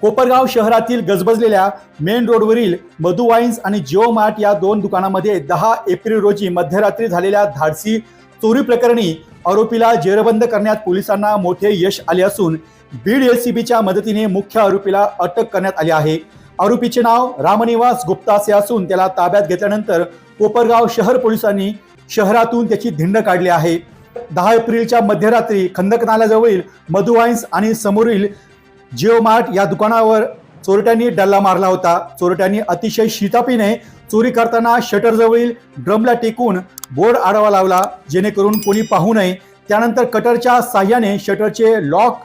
कोपरगाव शहरातील गजबजलेल्या मेन रोडवरील मधु वाईन्स आणि जिओ मार्ट या दोन दुकानांमध्ये 10 एप्रिल रोजी मध्यरात्री झालेल्या धाडसी चोरी प्रकरणी आरोपीला जेरबंद करण्यात पोलिसांना मोठे यश आले असून बीड एलसीबीच्या मदतीने मुख्य आरोपीला अटक करण्यात आली आहे। आरोपीचे नाव रामनिवास गुप्ता असे असून त्याला ताब्यात घेतल्यानंतर कोपरगाव शहर पोलिसांनी शहरातून त्याची धिंड काढली आहे। 10 एप्रिलच्या मध्यरात्री खंदक नाल्याजवळील मधु वाईन्स आणि समोरील जिओ मार्ट या दुकानावर चोरट्यांनी डल्ला मारला होता। चोरट्यांनी अतिशय शिताफीने चोरी करताना शटर जवळील ड्रमला टेकून बोर्ड आडवा लावला जेणेकरून कोणी पाहू नये। त्यानंतर कटरच्या साह्याने शटरचे लॉक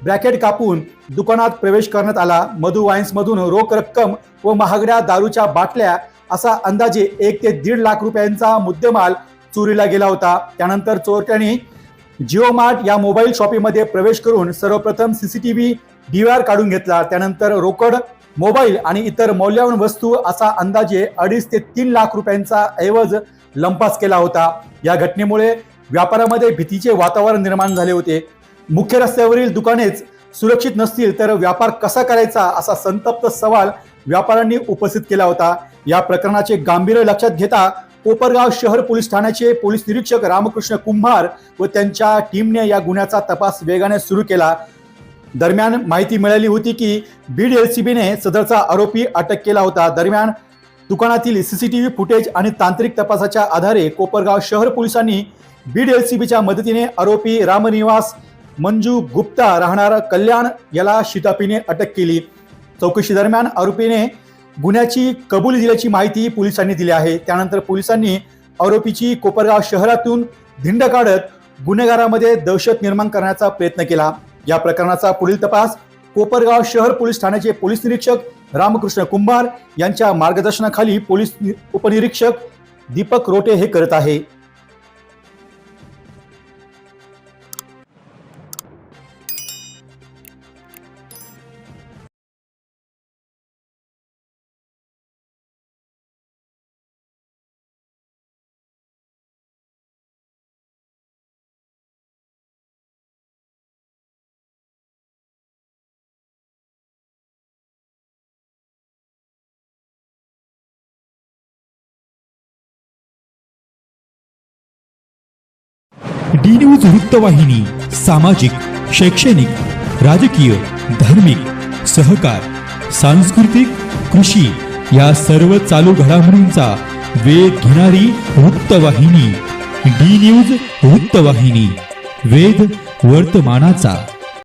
ब्रॅकेट कापून दुकानात प्रवेश करण्यात आला। मधु वाईन्स मधून रोख रक्कम व महागड्या दारूच्या बाटल्या असा अंदाजे 1 ते 1.5 लाख रुपयांचा मुद्देमाल चोरीला गेला होता। त्यानंतर चोरट्यांनी जिओ मार्ट या मोबाईल शॉपीमध्ये प्रवेश करून सर्वप्रथम सीसीटीव्ही DVR काढून घेतला। त्यानंतर रोकड, मोबाईल आणि इतर मौल्यवान वस्तू असा अंदाजे 2.5 ते 3 लाख रुपयांचा ऐवज लंपास केला होता। या घटनेमुळे व्यापारामध्ये भीतीचे वातावरण निर्माण झाले होते। मुख्य रस्त्यावरील दुकानेच सुरक्षित नसतील तर व्यापार कसा करायचा असा संतप्त सवाल व्यापाऱ्यांनी उपस्थित केला होता। या प्रकरणाचे गांभीर्य लक्षात घेता कोपरगाव शहर पोलीस ठाण्याचे पोलीस निरीक्षक रामकृष्ण कुंभार व त्यांच्या टीमने या गुन्ह्याचा तपास वेगाने सुरू केला। दरम्यान माहिती मिळाली होती की बीड एलसीबीने सदरचा आरोपी अटक केला होता। दरम्यान दुकानातील सीसीटीव्ही फुटेज आणि तांत्रिक तपासाच्या आधारे कोपरगाव शहर पोलिसांनी बीड एलसीबीच्या मदतीने आरोपी रामनिवास मंजू गुप्ता राहणार कल्याण याला शिताफीने अटक केली। चौकशी दरम्यान आरोपीने गुन्ह्याची कबुली दिल्याची माहिती पोलिसांनी दिली आहे। त्यानंतर पोलिसांनी आरोपीची कोपरगाव शहरातून धिंड काढत गुन्हेगारांमध्ये दहशत निर्माण करण्याचा प्रयत्न केला। या प्रकरणाचा पुढील तपास कोपरगाव शहर पोलीस ठाण्याचे पोलीस निरीक्षक रामकृष्ण कुंभार यांच्या मार्गदर्शनाखाली पोलीस उपनिरीक्षक दीपक रोटे हे करत आहे। डी न्यूज वृत्तवाहिनी सामाजिक, शैक्षणिक, राजकीय, धार्मिक, सहकार, सांस्कृतिक, कृषी या सर्व चालू घडामोडींचा वेध घेणारी वृत्तवाहिनी। डी न्यूज वृत्तवाहिनी, वेध वर्तमानाचा।